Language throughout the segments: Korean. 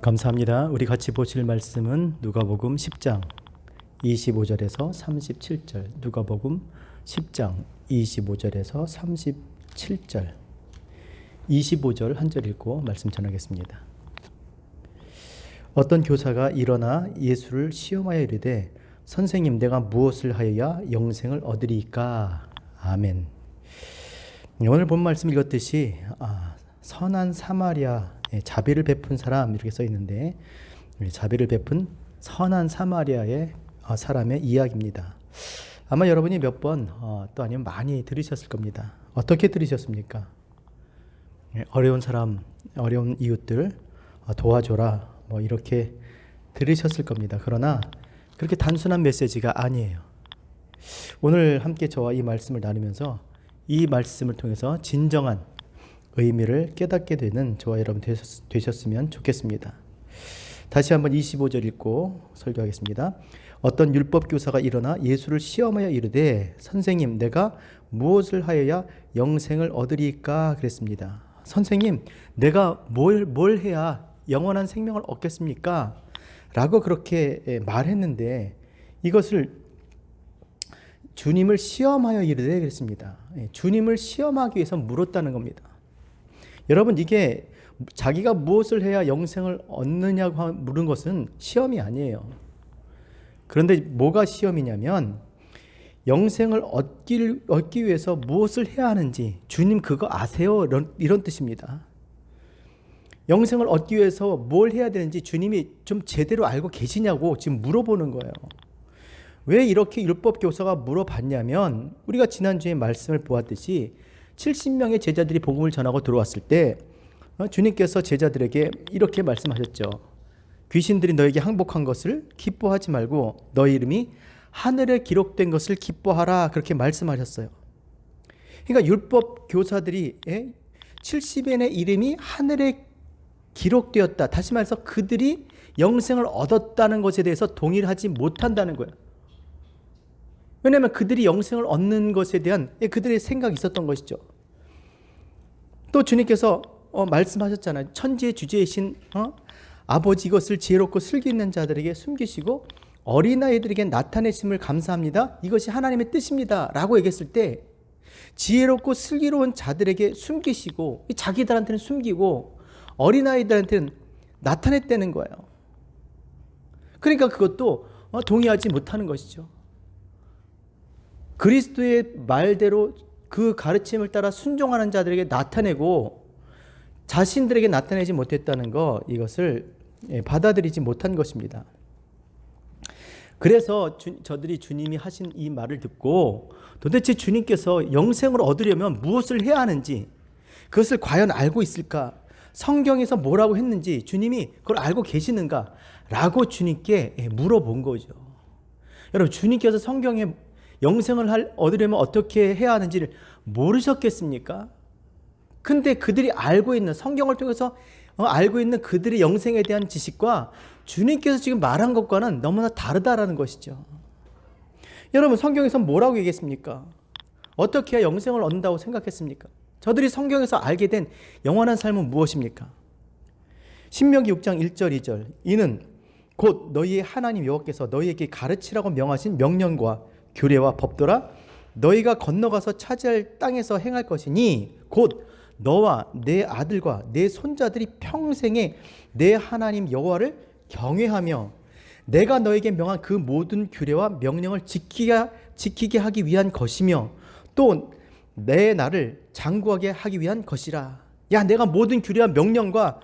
감사합니다. 우리 같이 보실 말씀은 누가복음 10장 25절에서 37절, 누가복음 10장 25절에서 37절, 25절 한 절 읽고 말씀 전하겠습니다. 어떤 교사가 일어나 예수를 시험하여 이르되 선생님, 내가 무엇을 하여야 영생을 얻으리까? 아멘. 오늘 본 말씀 읽었듯이 선한 사마리아, 자비를 베푼 사람 이렇게 써 있는데, 자비를 베푼 선한 사마리아의 사람의 이야기입니다. 아마 여러분이 몇 번 또 아니면 많이 들으셨을 겁니다. 어떻게 들으셨습니까? 어려운 사람, 어려운 이웃들 도와줘라, 뭐 이렇게 들으셨을 겁니다. 그러나 그렇게 단순한 메시지가 아니에요. 오늘 함께 저와 이 말씀을 나누면서 이 말씀을 통해서 진정한 의미를 깨닫게 되는 저와 여러분 되셨으면 좋겠습니다. 다시 한번 25절 읽고 설교하겠습니다. 어떤 율법 교사가 일어나 예수를 시험하여 이르되 선생님, 내가 무엇을 하여야 영생을 얻으리까? 그랬습니다. 선생님, 내가 뭘 해야 영원한 생명을 얻겠습니까? 라고 그렇게 말했는데, 이것을 주님을 시험하여 이르되 그랬습니다. 주님을 시험하기 위해서 물었다는 겁니다. 여러분, 이게 자기가 무엇을 해야 영생을 얻느냐고 물은 것은 시험이 아니에요. 그런데 뭐가 시험이냐면, 영생을 얻기 위해서 무엇을 해야 하는지 주님 그거 아세요? 이런 뜻입니다. 영생을 얻기 위해서 뭘 해야 되는지 주님이 좀 제대로 알고 계시냐고 지금 물어보는 거예요. 왜 이렇게 율법 교사가 물어봤냐면, 우리가 지난주에 말씀을 보았듯이 70명의 제자들이 복음을 전하고 들어왔을 때 주님께서 제자들에게 이렇게 말씀하셨죠. 귀신들이 너에게 항복한 것을 기뻐하지 말고 너희 이름이 하늘에 기록된 것을 기뻐하라, 그렇게 말씀하셨어요. 그러니까 율법 교사들이 70인의 이름이 하늘에 기록되었다, 다시 말해서 그들이 영생을 얻었다는 것에 대해서 동의를 하지 못한다는 거예요. 왜냐하면 그들이 영생을 얻는 것에 대한 그들의 생각이 있었던 것이죠. 또 주님께서 말씀하셨잖아요. 천지의 주제이신 아버지, 이것을 지혜롭고 슬기 있는 자들에게 숨기시고 어린아이들에게 나타내심을 감사합니다. 이것이 하나님의 뜻입니다. 라고 얘기했을 때, 지혜롭고 슬기로운 자들에게 숨기시고 자기들한테는 숨기고 어린아이들한테는 나타냈다는 거예요. 그러니까 그것도 동의하지 못하는 것이죠. 그리스도의 말대로 그 가르침을 따라 순종하는 자들에게 나타내고 자신들에게 나타내지 못했다는 것, 이것을 받아들이지 못한 것입니다. 그래서 저들이 주님이 하신 이 말을 듣고 도대체 주님께서 영생을 얻으려면 무엇을 해야 하는지, 그것을 과연 알고 있을까? 성경에서 뭐라고 했는지 주님이 그걸 알고 계시는가? 라고 주님께 물어본 거죠. 여러분, 주님께서 성경에 영생을 얻으려면 어떻게 해야 하는지를 모르셨겠습니까? 근데 그들이 알고 있는, 성경을 통해서 알고 있는 그들의 영생에 대한 지식과 주님께서 지금 말한 것과는 너무나 다르다라는 것이죠. 여러분, 성경에서 뭐라고 얘기했습니까? 어떻게 해야 영생을 얻는다고 생각했습니까? 저들이 성경에서 알게 된 영원한 삶은 무엇입니까? 신명기 6장 1절 2절, 이는 곧 너희의 하나님 여호와께서 너희에게 가르치라고 명하신 명령과 규례와 법도라. 너희가 건너가서 차지할 땅에서 행할 것이니 곧 너와 내 아들과 내 손자들이 평생에 내 하나님 여호와를 경외하며 내가 너에게 명한 그 모든 규례와 명령을 지키게 하기 위한 것이며 또 내 나를 장구하게 하기 위한 것이라. 야, 내가 모든 규례와 명령과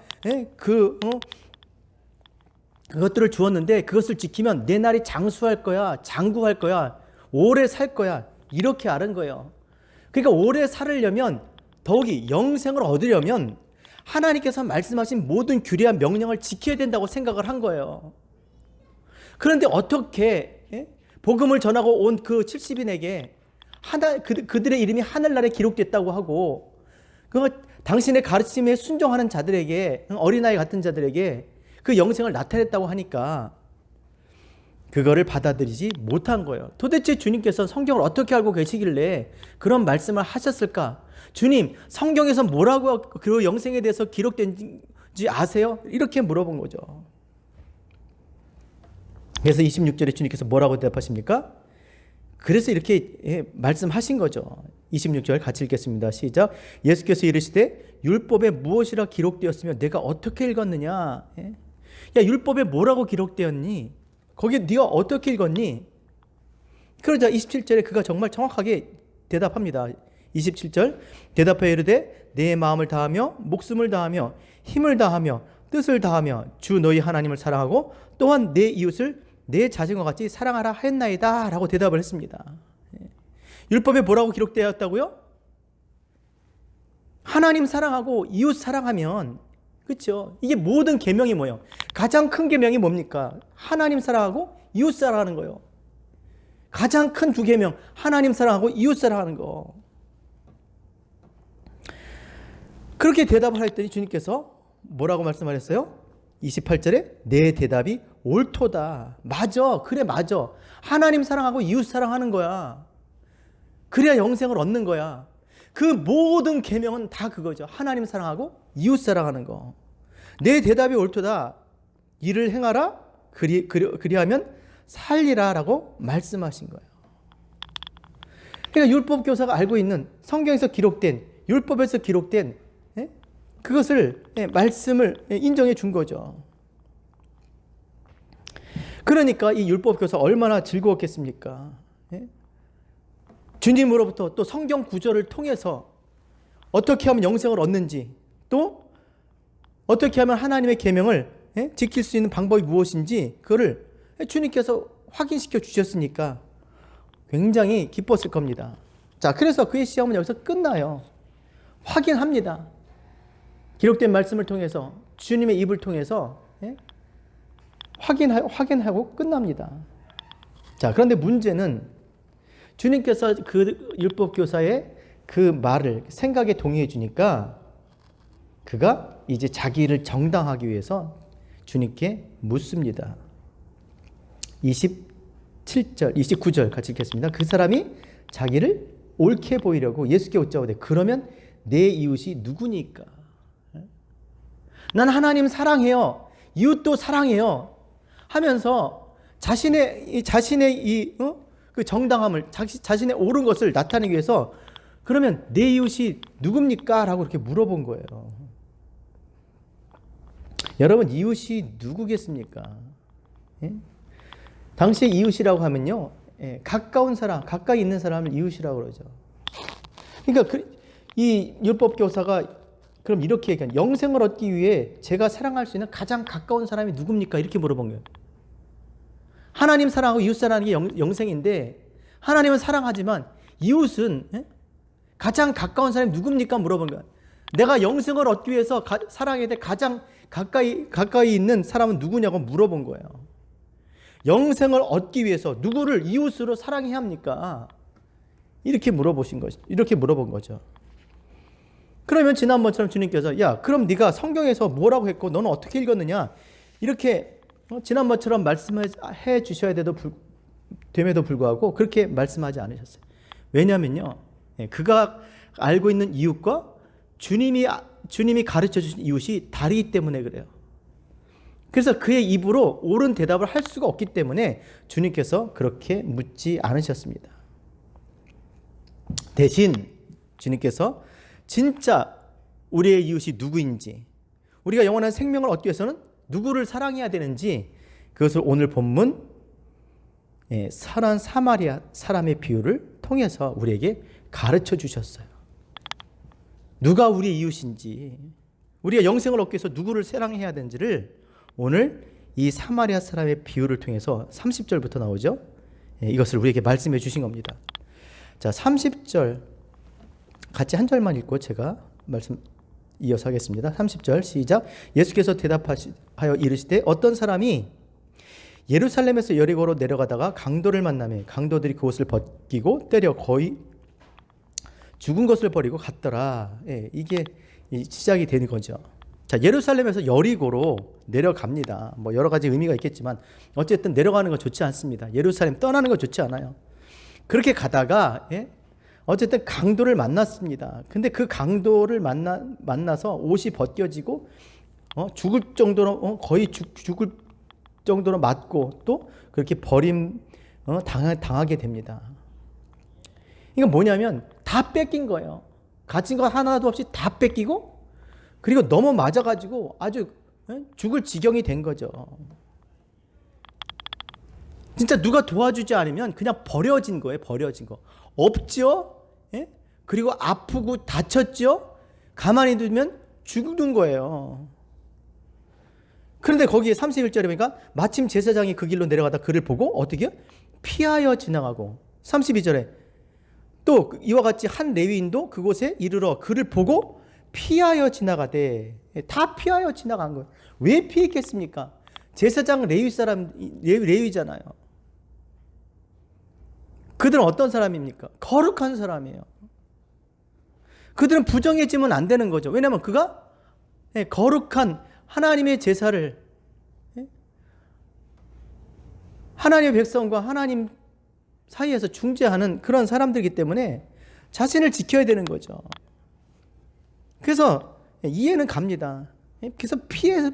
그것들을 주었는데 그것을 지키면 내 날이 장수할 거야, 장구할 거야, 오래 살 거야, 이렇게 아는 거예요. 그러니까 오래 살으려면, 더욱이 영생을 얻으려면 하나님께서 말씀하신 모든 규례와 명령을 지켜야 된다고 생각을 한 거예요. 그런데 어떻게 복음을 전하고 온 그 70인에게 그들의 이름이 하늘나라에 기록됐다고 하고, 당신의 가르침에 순종하는 자들에게, 어린아이 같은 자들에게 그 영생을 나타냈다고 하니까 그거를 받아들이지 못한 거예요. 도대체 주님께서 성경을 어떻게 알고 계시길래 그런 말씀을 하셨을까? 주님, 성경에서 뭐라고 그 영생에 대해서 기록된 아세요? 이렇게 물어본 거죠. 그래서 26절에 주님께서 뭐라고 대답하십니까? 그래서 이렇게 말씀하신 거죠. 26절 같이 읽겠습니다. 시작. 예수께서 이르시되 율법에 무엇이라 기록되었으며 내가 어떻게 읽었느냐? 야, 율법에 뭐라고 기록되었니? 거기에 네가 어떻게 읽었니? 그러자 27절에 그가 정말 정확하게 대답합니다. 27절 대답하여 이르되 내 마음을 다하며 목숨을 다하며 힘을 다하며 뜻을 다하며 주 너희 하나님을 사랑하고 또한 내 이웃을 내 자신과 같이 사랑하라 하였나이다 라고 대답을 했습니다. 율법에 뭐라고 기록되었다고요? 하나님 사랑하고 이웃 사랑하면, 그렇죠? 이게 모든 계명이 뭐예요? 가장 큰 계명이 뭡니까? 하나님 사랑하고 이웃 사랑하는 거예요. 가장 큰 두 계명, 하나님 사랑하고 이웃 사랑하는 거. 그렇게 대답을 했더니 주님께서 뭐라고 말씀하셨어요? 28절에 내 대답이 옳도다. 맞아. 그래, 맞아. 하나님 사랑하고 이웃 사랑하는 거야. 그래야 영생을 얻는 거야. 그 모든 계명은 다 그거죠. 하나님 사랑하고 이웃 사랑하는 거. 내 대답이 옳도다. 이를 행하라. 그리하면 살리라 라고 말씀하신 거예요. 그러니까 율법 교사가 알고 있는 성경에서 기록된, 율법에서 기록된 그것을, 말씀을 인정해 준 거죠. 그러니까 이 율법 교사 얼마나 즐거웠겠습니까? 주님으로부터 또 성경 구절을 통해서 어떻게 하면 영생을 얻는지, 또 어떻게 하면 하나님의 계명을 지킬 수 있는 방법이 무엇인지 그거를 주님께서 확인시켜 주셨으니까 굉장히 기뻤을 겁니다. 자, 그래서 그의 시험은 여기서 끝나요. 확인합니다. 기록된 말씀을 통해서, 주님의 입을 통해서 확인하고 끝납니다. 자, 그런데 문제는 주님께서 그 율법 교사의 그 말을, 생각에 동의해 주니까 그가 이제 자기를 정당하기 위해서 주님께 묻습니다. 27절, 29절 같이 읽겠습니다. 그 사람이 자기를 옳게 보이려고 예수께 여짜오되 그러면 내 이웃이 누구니까? 난 하나님 사랑해요. 이웃도 사랑해요. 하면서 자신의 그 정당함을, 자신의 옳은 것을 나타내기 위해서 그러면 내 이웃이 누굽니까? 라고 이렇게 물어본 거예요. 여러분, 이웃이 누구겠습니까? 당시 이웃이라고 하면요, 가까운 사람, 가까이 있는 사람을 이웃이라고 그러죠. 그러니까 이 율법 교사가 그럼 이렇게 얘기한, 영생을 얻기 위해 제가 사랑할 수 있는 가장 가까운 사람이 누굽니까? 이렇게 물어본 거예요. 하나님 사랑하고 이웃 사랑하는 게 영생인데 하나님은 사랑하지만 이웃은 가장 가까운 사람이 누굽니까? 물어본 거예요. 내가 영생을 얻기 위해서 사랑해야 될 가장 가까이 있는 사람은 누구냐고 물어본 거예요. 영생을 얻기 위해서 누구를 이웃으로 사랑해야 합니까? 이렇게 물어본 거죠. 그러면 지난번처럼 주님께서 야, 그럼 네가 성경에서 뭐라고 했고 너는 어떻게 읽었느냐? 이렇게 지난번처럼 말씀해 주셔야 됨에도 불구하고 그렇게 말씀하지 않으셨어요. 왜냐하면요, 그가 알고 있는 이웃과 주님이 가르쳐 주신 이웃이 다르기 때문에 그래요. 그래서 그의 입으로 옳은 대답을 할 수가 없기 때문에 주님께서 그렇게 묻지 않으셨습니다. 대신 주님께서 진짜 우리의 이웃이 누구인지, 우리가 영원한 생명을 얻기 위해서는 누구를 사랑해야 되는지, 그것을 오늘 본문 선한 사마리아 사람의 비유를 통해서 우리에게 가르쳐 주셨어요. 누가 우리의 이웃인지, 우리가 영생을 얻기 위해서 누구를 사랑해야 되는지를 오늘 이 사마리아 사람의 비유를 통해서 30절부터 나오죠. 이것을 우리에게 말씀해 주신 겁니다. 자, 30절 같이 한 절만 읽고 제가 말씀 이어서 하겠습니다. 30절 시작. 예수께서 대답하여 이르시되 어떤 사람이 예루살렘에서 여리고로 내려가다가 강도를 만나매 강도들이 그옷을 벗기고 때려 거의 죽은 것을 버리고 갔더라. 이게 시작이 되는 거죠. 자, 예루살렘에서 여리고로 내려갑니다. 뭐 여러 가지 의미가 있겠지만 어쨌든 내려가는 거 좋지 않습니다. 예루살렘 떠나는 거 좋지 않아요. 그렇게 가다가 어쨌든 강도를 만났습니다. 근데 그 강도를 만나서 옷이 벗겨지고 죽을 정도로 거의 죽을 정도로 맞고 또 그렇게 당하게 됩니다. 이건 뭐냐면 다 뺏긴 거예요. 가진 거 하나도 없이 다 뺏기고 그리고 너무 맞아가지고 아주 죽을 지경이 된 거죠. 진짜 누가 도와주지 않으면 그냥 버려진 거예요. 버려진 거. 없죠? 예? 그리고 아프고 다쳤죠? 가만히 두면 죽는 거예요. 그런데 거기에 31절에 보니까 마침 제사장이 그 길로 내려가다 그를 보고 어떻게 피하여 지나가고 32절에 또 이와 같이 한 레위인도 그곳에 이르러 그를 보고 피하여 지나가되 다 피하여 지나간 거예요. 왜 피했겠습니까? 제사장 레위잖아요. 그들은 어떤 사람입니까? 거룩한 사람이에요. 그들은 부정해지면 안 되는 거죠. 왜냐하면 그가 거룩한 하나님의 제사를 하나님의 백성과 하나님 사이에서 중재하는 그런 사람들이기 때문에 자신을 지켜야 되는 거죠. 그래서 이해는 갑니다. 그래서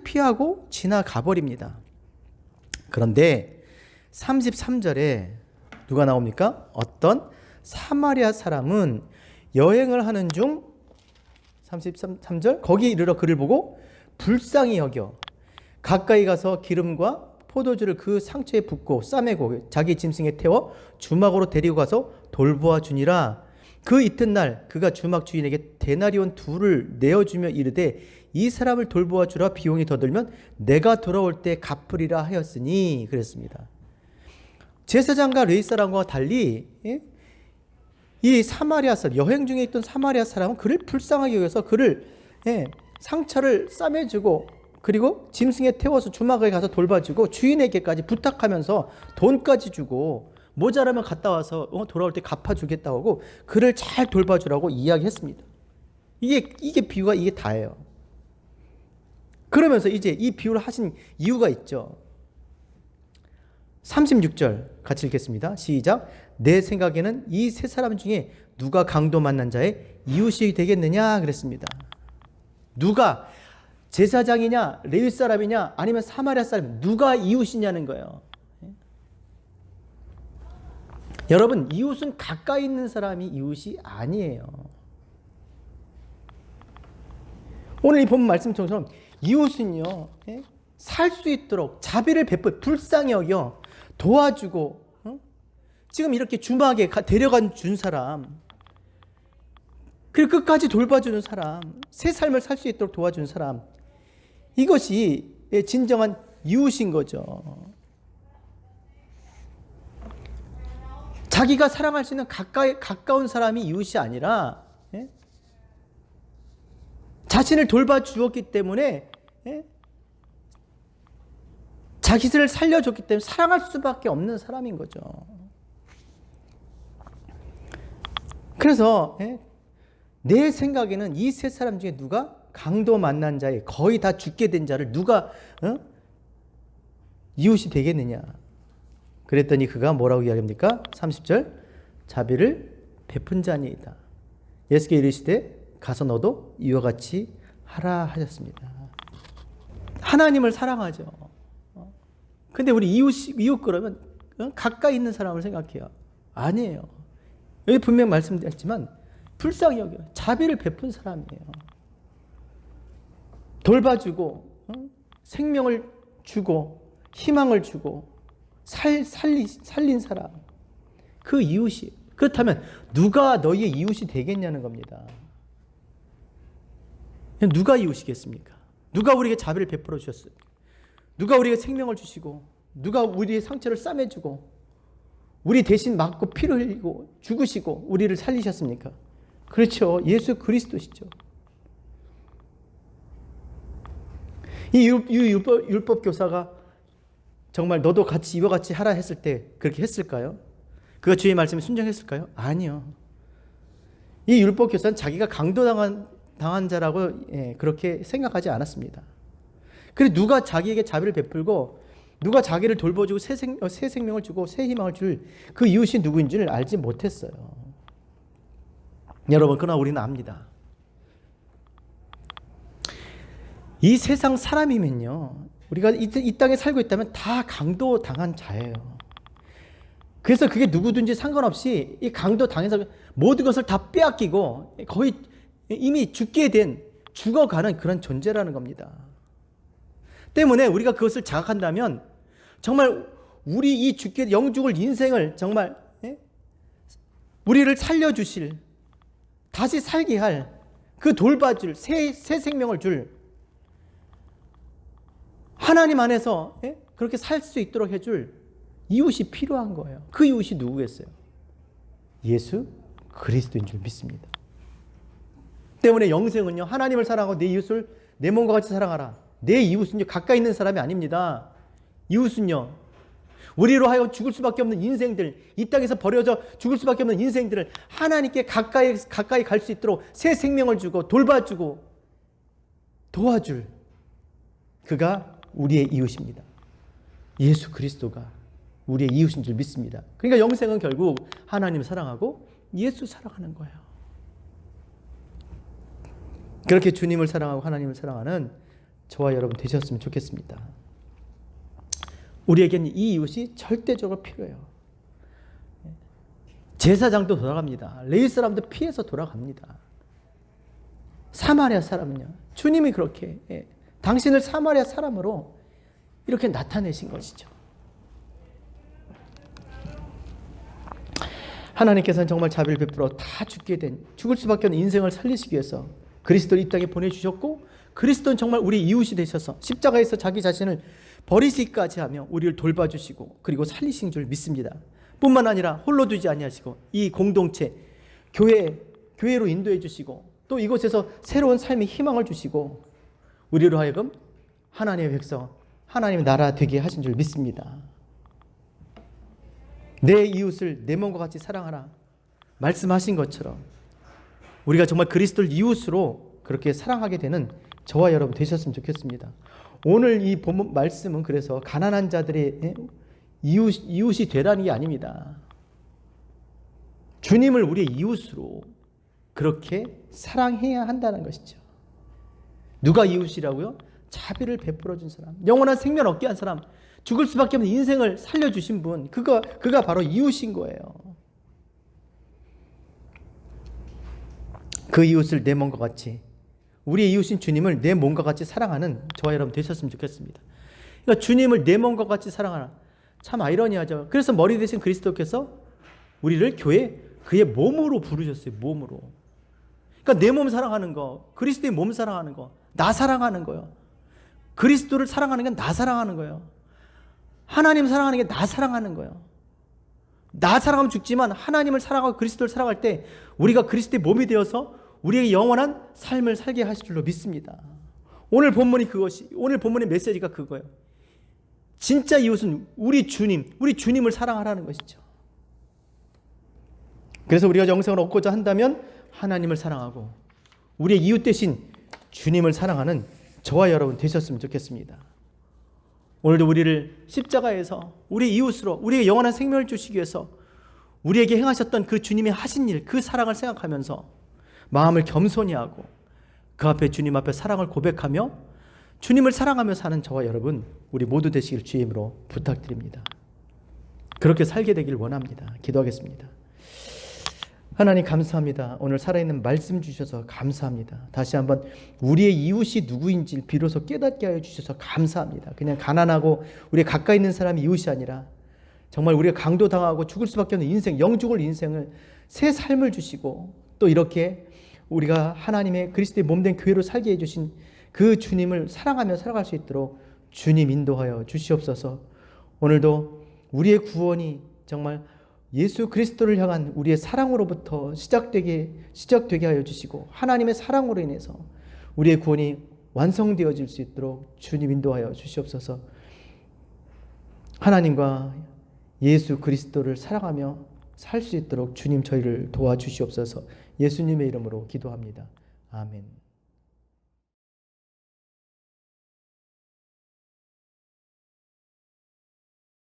피하고 지나가 버립니다. 그런데 33절에 누가 나옵니까? 어떤 사마리아 사람은 여행을 하는 중 33절 거기 이르러 그를 보고 불쌍히 여겨 가까이 가서 기름과 포도주를 그 상처에 붓고 싸매고 자기 짐승에 태워 주막으로 데리고 가서 돌보아 주니라. 그 이튿날 그가 주막 주인에게 데나리온 2를 내어주며 이르되 이 사람을 돌보아 주라. 비용이 더 들면 내가 돌아올 때 갚으리라 하였으니. 그랬습니다. 제사장과 레위 사람과 달리 이 사마리아 사람, 여행 중에 있던 사마리아 사람은 그를 불쌍하게 여겨서 그를 상처를 싸매주고 그리고 짐승에 태워서 주막에 가서 돌봐주고 주인에게까지 부탁하면서 돈까지 주고 모자라면 갔다 와서 돌아올 때 갚아주겠다고 하고 그를 잘 돌봐주라고 이야기했습니다. 이게 비유가 이게 다예요. 그러면서 이제 이 비유를 하신 이유가 있죠. 36절 같이 읽겠습니다. 시작. 내 생각에는 이 세 사람 중에 누가 강도 만난 자의 이웃이 되겠느냐 그랬습니다. 누가 제사장이냐 레위 사람이냐 아니면 사마리아 사람 누가 이웃이냐는 거예요. 여러분 이웃은 가까이 있는 사람이 이웃이 아니에요. 오늘 이 본문 말씀처럼 이웃은요 살 수 있도록 자비를 베풀 불쌍히 여겨 도와주고 지금 이렇게 주막에 데려간 준 사람 그리고 끝까지 돌봐주는 사람 새 삶을 살 수 있도록 도와주는 사람 이것이 진정한 이웃인 거죠. 자기가 사랑할 수 있는 가까운 사람이 이웃이 아니라 자신을 돌봐주었기 때문에 자기를 살려줬기 때문에 사랑할 수밖에 없는 사람인 거죠. 그래서 내 생각에는 이 세 사람 중에 누가 강도 만난 자에 거의 다 죽게 된 자를 누가 이웃이 되겠느냐. 그랬더니 그가 뭐라고 이야기합니까? 30절 자비를 베푼 자니이다. 예수께 이르시되 가서 너도 이와 같이 하라 하셨습니다. 하나님을 사랑하죠. 근데 우리 이웃 그러면 가까이 있는 사람을 생각해요. 아니에요. 여기 분명 말씀드렸지만 불쌍히 여겨 자비를 베푼 사람이에요. 돌봐주고 생명을 주고 희망을 주고 살린 사람 그 이웃이 그렇다면 누가 너희의 이웃이 되겠냐는 겁니다. 누가 이웃이겠습니까? 누가 우리에게 자비를 베풀어 주셨어요? 누가 우리에게 생명을 주시고 누가 우리의 상처를 싸매주고 우리 대신 맞고 피를 흘리고 죽으시고 우리를 살리셨습니까? 그렇죠. 예수 그리스도시죠. 이 율법 교사가 정말 너도 같이 이와 같이 하라 했을 때 그렇게 했을까요? 그가 주의 말씀에 순종했을까요? 아니요. 이 율법 교사는 자기가 강도당한 자라고 그렇게 생각하지 않았습니다. 그래서 누가 자기에게 자비를 베풀고 누가 자기를 돌봐주고 새 생명을 주고 새 희망을 줄 그 이웃이 누구인지를 알지 못했어요. 여러분 그러나 우리는 압니다. 이 세상 사람이면요, 우리가 이 땅에 살고 있다면 다 강도 당한 자예요. 그래서 그게 누구든지 상관없이 이 강도 당해서 모든 것을 다 빼앗기고 거의 이미 죽어가는 그런 존재라는 겁니다. 때문에 우리가 그것을 자각한다면 정말 우리 이 영죽을 인생을 정말 우리를 살려주실, 다시 살게 할, 그 돌봐줄, 새 생명을 줄 하나님 안에서 그렇게 살 수 있도록 해줄 이웃이 필요한 거예요. 그 이웃이 누구겠어요? 예수 그리스도인 줄 믿습니다. 때문에 영생은요, 하나님을 사랑하고 내 이웃을 내 몸과 같이 사랑하라. 내 이웃은요, 가까이 있는 사람이 아닙니다. 이웃은요, 우리로 하여금 죽을 수밖에 없는 인생들, 이 땅에서 버려져 죽을 수밖에 없는 인생들을 하나님께 가까이 갈 수 있도록 새 생명을 주고 돌봐주고 도와줄, 그가 우리의 이웃입니다. 예수 그리스도가 우리의 이웃인 줄 믿습니다. 그러니까 영생은 결국 하나님 사랑하고 예수 사랑하는 거예요. 그렇게 주님을 사랑하고 하나님을 사랑하는 저와 여러분 되셨으면 좋겠습니다. 우리에게는 이 이웃이 절대적으로 필요해요. 제사장도 돌아갑니다. 레위 사람도 피해서 돌아갑니다. 사마리아 사람은요, 주님이 그렇게 당신을 사마리아 사람으로 이렇게 나타내신 것이죠. 하나님께서는 정말 자비를 베풀어 다 죽을 수밖에 없는 인생을 살리시기 위해서 그리스도를 이 땅에 보내주셨고, 그리스도는 정말 우리 이웃이 되셔서 십자가에서 자기 자신을 버리시기까지 하며 우리를 돌봐주시고 그리고 살리신 줄 믿습니다. 뿐만 아니라 홀로 두지 아니하시고 이 공동체 교회로 인도해 주시고 또 이곳에서 새로운 삶의 희망을 주시고 우리로 하여금 하나님의 백성, 하나님의 나라 되게 하신 줄 믿습니다. 내 이웃을 내 몸과 같이 사랑하라 말씀하신 것처럼 우리가 정말 그리스도를 이웃으로 그렇게 사랑하게 되는 저와 여러분 되셨으면 좋겠습니다. 오늘 이 본문 말씀은 그래서 가난한 자들의 이웃이 되라는 게 아닙니다. 주님을 우리의 이웃으로 그렇게 사랑해야 한다는 것이죠. 누가 이웃이라고요? 자비를 베풀어 준 사람, 영원한 생명 얻게 한 사람, 죽을 수밖에 없는 인생을 살려주신 분, 그가 바로 이웃인 거예요. 그 이웃을 내 몸과 같이, 우리의 이웃인 주님을 내 몸과 같이 사랑하는 저와 여러분 되셨으면 좋겠습니다. 그러니까 주님을 내 몸과 같이 사랑하라. 참 아이러니하죠. 그래서 머리 대신 그리스도께서 우리를 그의 몸으로 부르셨어요. 몸으로. 그러니까 내 몸 사랑하는 거, 그리스도의 몸 사랑하는 거, 나 사랑하는 거요. 그리스도를 사랑하는 게 나 사랑하는 거예요. 하나님 사랑하는 게 나 사랑하는 거예요. 나 사랑하면 죽지만 하나님을 사랑하고 그리스도를 사랑할 때 우리가 그리스도의 몸이 되어서 우리에게 영원한 삶을 살게 하실 줄로 믿습니다. 오늘 본문의 메시지가 그거예요. 진짜 이웃은 우리 주님을 사랑하라는 것이죠. 그래서 우리가 영생을 얻고자 한다면 하나님을 사랑하고 우리의 이웃 대신 주님을 사랑하는 저와 여러분 되셨으면 좋겠습니다. 오늘도 우리를 십자가에서 우리 이웃으로 우리에게 영원한 생명을 주시기 위해서 우리에게 행하셨던 그 주님이 하신 일, 그 사랑을 생각하면서 마음을 겸손히 하고 그 앞에 주님 앞에 사랑을 고백하며 주님을 사랑하며 사는 저와 여러분 우리 모두 되시길 주의 이름으로 부탁드립니다. 그렇게 살게 되길 원합니다. 기도하겠습니다. 하나님 감사합니다. 오늘 살아있는 말씀 주셔서 감사합니다. 다시 한번 우리의 이웃이 누구인지 비로소 깨닫게 하여 주셔서 감사합니다. 그냥 가난하고 우리 가까이 있는 사람이 이웃이 아니라 정말 우리가 강도당하고 죽을 수밖에 없는 인생, 영죽을 인생을 새 삶을 주시고 또 이렇게 우리가 하나님의 그리스도의 몸된 교회로 살게 해주신 그 주님을 사랑하며 살아갈 수 있도록 주님 인도하여 주시옵소서. 오늘도 우리의 구원이 정말 예수 그리스도를 향한 우리의 사랑으로부터 시작되게 하여 주시고 하나님의 사랑으로 인해서 우리의 구원이 완성되어질 수 있도록 주님 인도하여 주시옵소서. 하나님과 예수 그리스도를 사랑하며 살 수 있도록 주님 저희를 도와주시옵소서. 예수님의 이름으로 기도합니다. 아멘.